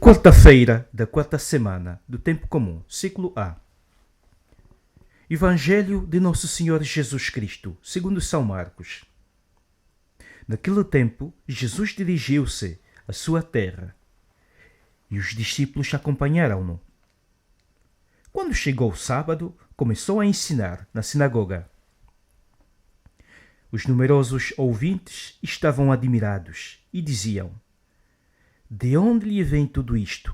Quarta-feira da quarta semana do Tempo Comum, Ciclo A. Evangelho de Nosso Senhor Jesus Cristo, segundo São Marcos. Naquele tempo, Jesus dirigiu-se à sua terra e os discípulos acompanharam-no. Quando chegou o sábado, começou a ensinar na sinagoga. Os numerosos ouvintes estavam admirados e diziam: de onde lhe vem tudo isto?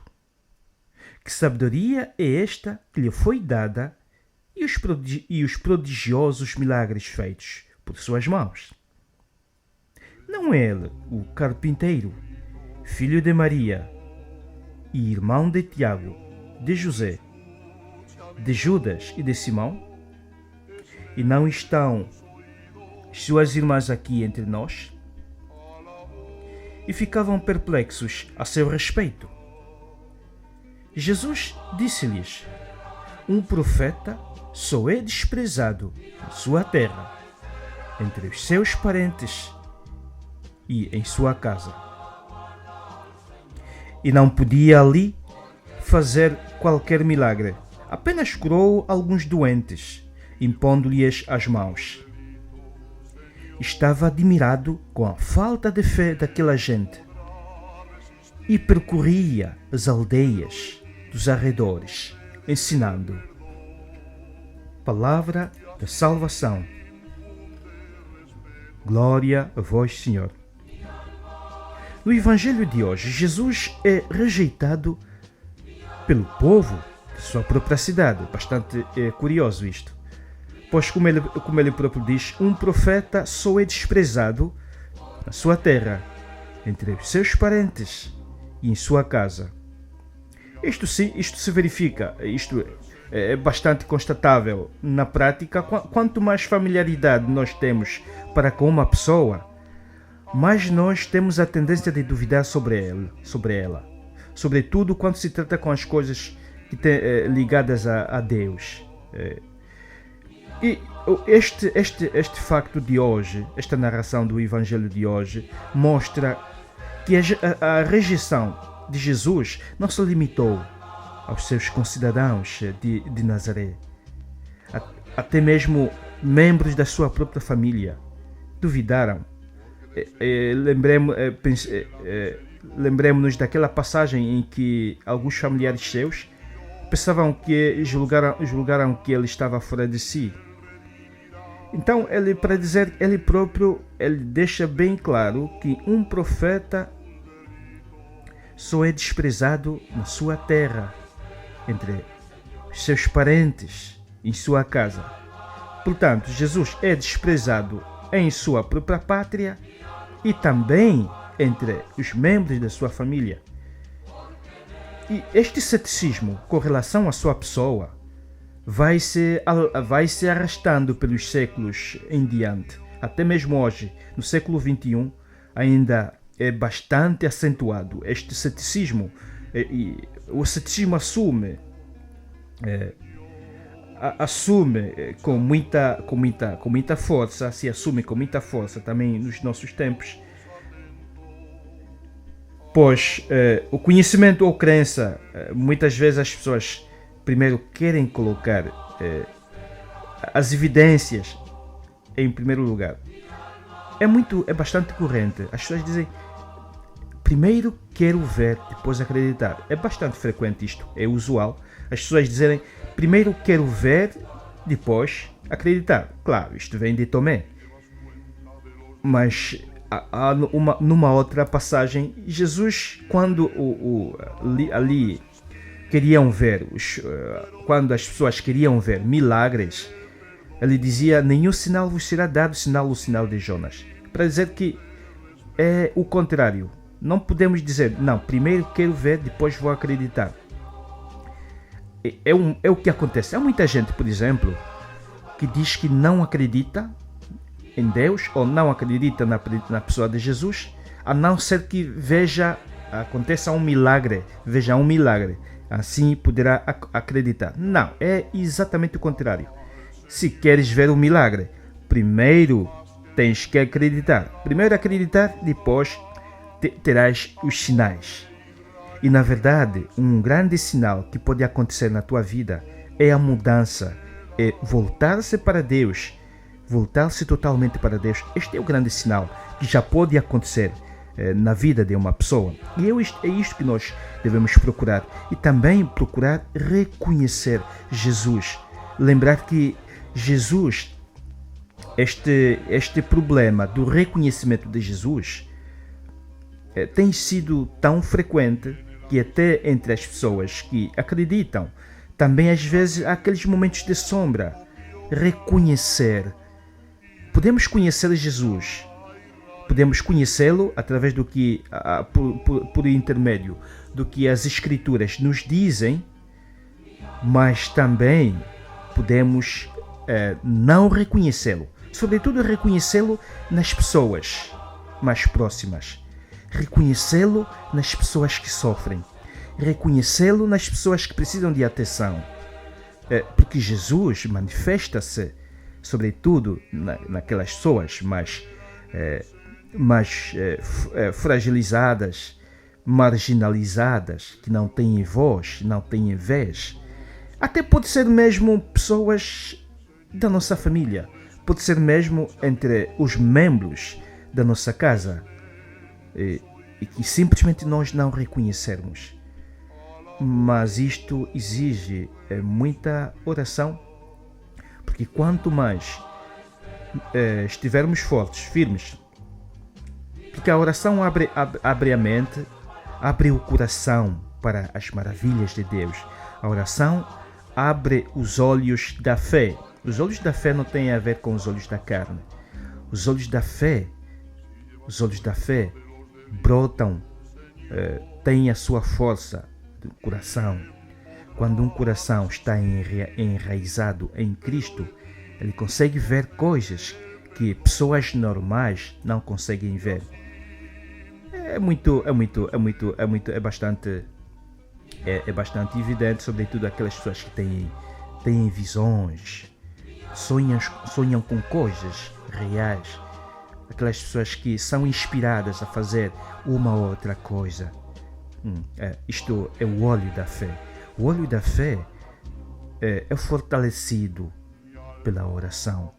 Que sabedoria é esta que lhe foi dada e os prodigiosos milagres feitos por suas mãos? Não é ele o carpinteiro, filho de Maria e irmão de Tiago, de José, de Judas e de Simão? E não estão suas irmãs aqui entre nós? E ficavam perplexos a seu respeito. Jesus disse-lhes: um profeta só é desprezado em sua terra, entre os seus parentes e em sua casa. E não podia ali fazer qualquer milagre, apenas curou alguns doentes, impondo-lhes as mãos. Estava admirado com a falta de fé daquela gente e percorria as aldeias dos arredores, ensinando. Palavra da salvação. Glória a vós, Senhor. No Evangelho de hoje, Jesus é rejeitado pelo povo de sua própria cidade. Bastante curioso isto. Pois, como ele próprio diz, um profeta só é desprezado na sua terra, entre os seus parentes e em sua casa. Isto se verifica, isto é bastante constatável na prática. Quanto mais familiaridade nós temos para com uma pessoa, mais nós temos a tendência de duvidar sobre ela. Sobretudo quando se trata com as coisas ligadas a Deus. E este facto de hoje, esta narração do Evangelho de hoje, mostra que a rejeição de Jesus não se limitou aos seus concidadãos de Nazaré. Até mesmo membros da sua própria família duvidaram. Lembremos-nos daquela passagem em que alguns familiares seus pensavam que julgaram que ele estava fora de si. Então, para dizer ele próprio, ele deixa bem claro que um profeta só é desprezado na sua terra, entre os seus parentes, em sua casa. Portanto, Jesus é desprezado em sua própria pátria e também entre os membros da sua família. E este ceticismo com relação à sua pessoa vai se arrastando pelos séculos em diante. Até mesmo hoje, no século XXI, ainda é bastante acentuado este ceticismo. E o ceticismo assume com muita força, se assume com muita força também nos nossos tempos. Pois o conhecimento ou crença, muitas vezes as pessoas primeiro querem colocar as evidências em primeiro lugar. É bastante corrente. As pessoas dizem: primeiro quero ver, depois acreditar. É bastante frequente isto, é usual. As pessoas dizerem: primeiro quero ver, depois acreditar. Claro, isto vem de Tomé. Mas numa outra passagem, Jesus, quando ali queriam ver, quando as pessoas queriam ver milagres, ele dizia: nenhum sinal vos será dado, senão o sinal de Jonas. Para dizer que é o contrário. Não podemos dizer: não, primeiro quero ver, depois vou acreditar. É o que acontece. Há muita gente, por exemplo, que diz que não acredita em Deus ou não acredita na pessoa de Jesus, a não ser que aconteça um milagre, veja um milagre, assim poderá acreditar. Não, é exatamente o contrário. Se queres ver um milagre, primeiro tens que acreditar. Primeiro acreditar, depois terás os sinais. E na verdade, um grande sinal que pode acontecer na tua vida é a mudança, é voltar-se para Deus, voltar-se totalmente para Deus. Este é o grande sinal que já pode acontecer na vida de uma pessoa. E é isto que nós devemos procurar. E também procurar reconhecer Jesus. Lembrar que Jesus, este problema do reconhecimento de Jesus tem sido tão frequente que até entre as pessoas que acreditam, também às vezes há aqueles momentos de sombra. Reconhecer. Podemos conhecer Jesus. Podemos conhecê-lo através do que, por intermédio do que as Escrituras nos dizem, mas também podemos não reconhecê-lo. Sobretudo reconhecê-lo nas pessoas mais próximas. Reconhecê-lo nas pessoas que sofrem. Reconhecê-lo nas pessoas que precisam de atenção. Porque Jesus manifesta-se, sobretudo, naquelas pessoas mais fragilizadas, marginalizadas, que não têm voz, não têm vez. Até pode ser mesmo pessoas da nossa família, pode ser mesmo entre os membros da nossa casa, e que simplesmente nós não reconhecermos. Mas isto exige muita oração, porque quanto mais estivermos fortes, firmes, porque a oração abre a mente, abre o coração para as maravilhas de Deus. A oração abre os olhos da fé. Os olhos da fé não têm a ver com os olhos da carne. Os olhos da fé brotam, têm a sua força do coração. Quando um coração está enraizado em Cristo, ele consegue ver coisas que pessoas normais não conseguem ver. É bastante evidente, sobretudo aquelas pessoas que têm visões, sonham com coisas reais, aquelas pessoas que são inspiradas a fazer uma ou outra coisa. Isto é o olho da fé. O olho da fé é fortalecido pela oração,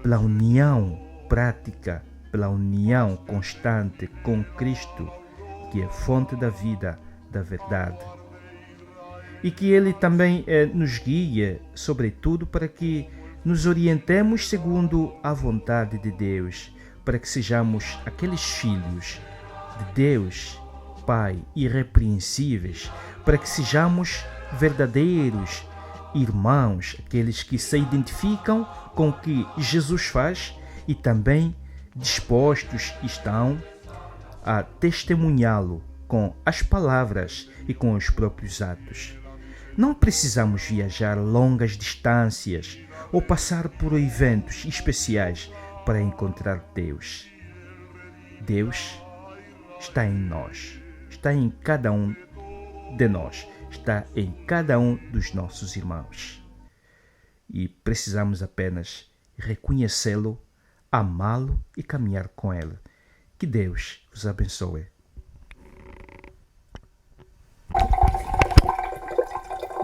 pela união prática, pela união constante com Cristo, que é fonte da vida, da verdade. E que Ele também nos guia, sobretudo, para que nos orientemos segundo a vontade de Deus, para que sejamos aqueles filhos de Deus, Pai, irrepreensíveis, para que sejamos verdadeiros irmãos, aqueles que se identificam com o que Jesus faz e também dispostos estão a testemunhá-lo com as palavras e com os próprios atos. Não precisamos viajar longas distâncias ou passar por eventos especiais para encontrar Deus. Deus está em nós, está em cada um de nós, está em cada um dos nossos irmãos. E precisamos apenas reconhecê-lo, amá-lo e caminhar com ele. Que Deus vos abençoe.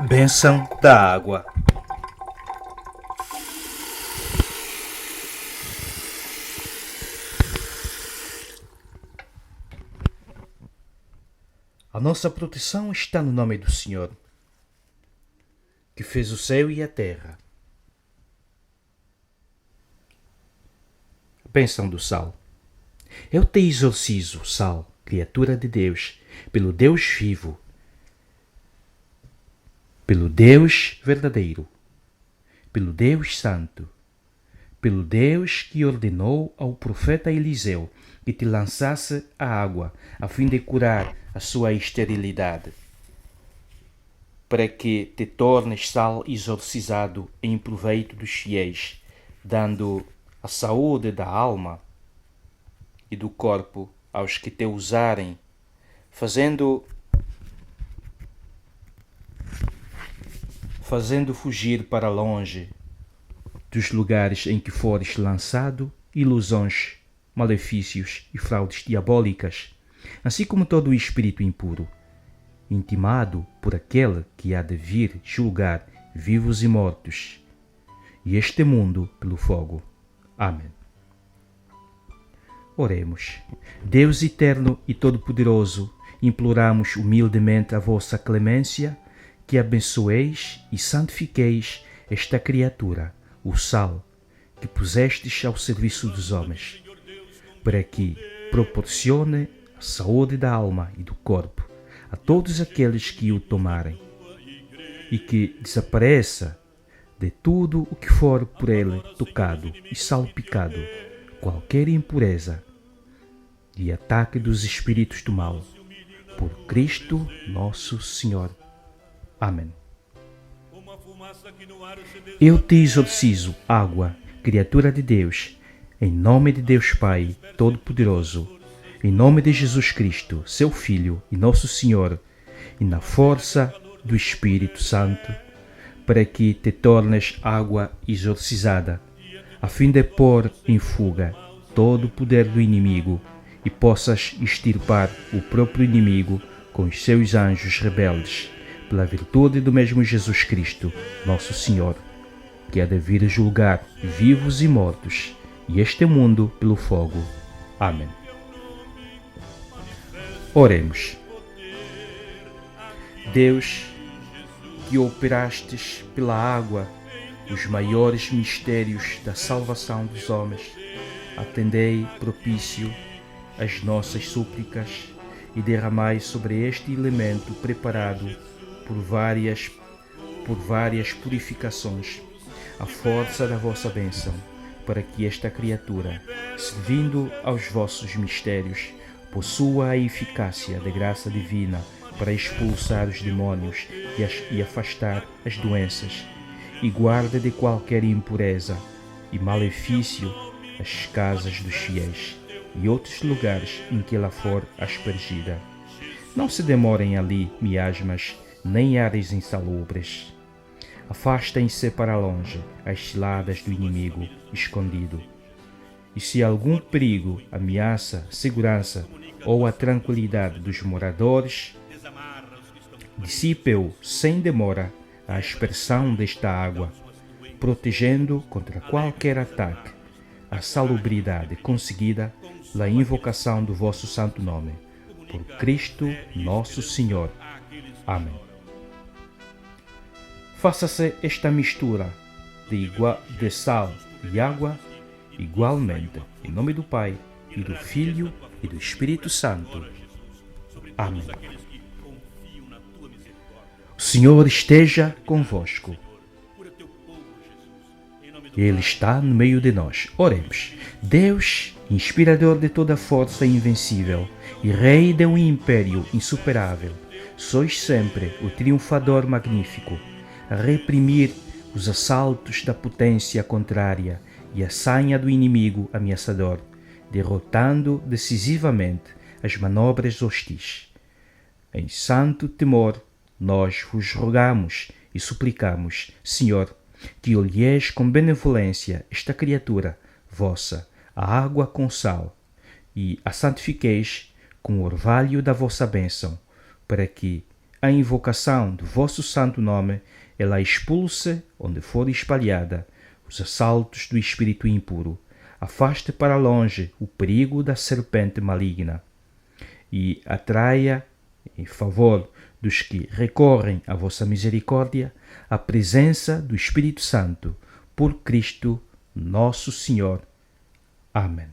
Bênção da água. A nossa proteção está no nome do Senhor, que fez o céu e a terra. Bênção do sal. Eu te exorcizo, sal, criatura de Deus, pelo Deus vivo, pelo Deus verdadeiro, pelo Deus santo, pelo Deus que ordenou ao profeta Eliseu que te lançasse a água, a fim de curar a sua esterilidade, para que te tornes sal exorcizado em proveito dos fiéis, dando a saúde da alma e do corpo aos que te usarem, fazendo fugir para longe dos lugares em que fores lançado ilusões, malefícios e fraudes diabólicas, assim como todo o espírito impuro. intimado por aquele que há de vir julgar vivos e mortos, e este mundo pelo fogo. Amém. Oremos. Deus eterno e todo-poderoso, imploramos humildemente a vossa clemência, que abençoeis e santifiqueis esta criatura, o sal, que pusestes ao serviço dos homens, para que proporcione a saúde da alma e do corpo a todos aqueles que o tomarem, e que desapareça de tudo o que for por ele tocado e salpicado qualquer impureza e ataque dos espíritos do mal. Por Cristo nosso Senhor. Amém. Eu te exorcizo, água, criatura de Deus, em nome de Deus Pai Todo-Poderoso, em nome de Jesus Cristo, seu Filho e nosso Senhor, e na força do Espírito Santo, para que te tornes água exorcizada, a fim de pôr em fuga todo o poder do inimigo e possas extirpar o próprio inimigo com os seus anjos rebeldes, pela virtude do mesmo Jesus Cristo, nosso Senhor, que há de vir julgar vivos e mortos, e este mundo pelo fogo. Amém. Oremos. Deus, que operastes pela água os maiores mistérios da salvação dos homens, atendei propício às nossas súplicas e derramai sobre este elemento preparado por várias purificações a força da vossa bênção, para que esta criatura, servindo aos vossos mistérios, possua a eficácia da graça divina para expulsar os demônios e afastar as doenças, e guarde de qualquer impureza e malefício as casas dos fiéis e outros lugares em que ela for aspergida. Não se demorem ali miasmas, nem áreas insalubres. Afastem-se para longe as ciladas do inimigo escondido. E se algum perigo ameaça a segurança ou a tranquilidade dos moradores, dissipe-o sem demora a aspersão desta água, protegendo contra qualquer ataque a salubridade conseguida pela invocação do vosso santo nome. Por Cristo nosso Senhor. Amém. Faça-se esta mistura de sal e água igualmente, em nome do Pai, e do Filho, e do Espírito Santo. Amém. O Senhor esteja convosco. Ele está no meio de nós. Oremos. Deus, inspirador de toda força invencível e Rei de um império insuperável, sois sempre o triunfador magnífico, a reprimir os assaltos da potência contrária e a sanha do inimigo ameaçador, derrotando decisivamente as manobras hostis. Em santo temor, nós vos rogamos e suplicamos, Senhor, que olheis com benevolência esta criatura vossa, a água com sal, e a santifiqueis com o orvalho da vossa bênção, para que, a invocação do vosso santo nome, ela expulse, onde for espalhada, os assaltos do espírito impuro, afaste para longe o perigo da serpente maligna, e atraia, em favor dos que recorrem à vossa misericórdia, a presença do Espírito Santo, por Cristo nosso Senhor. Amém.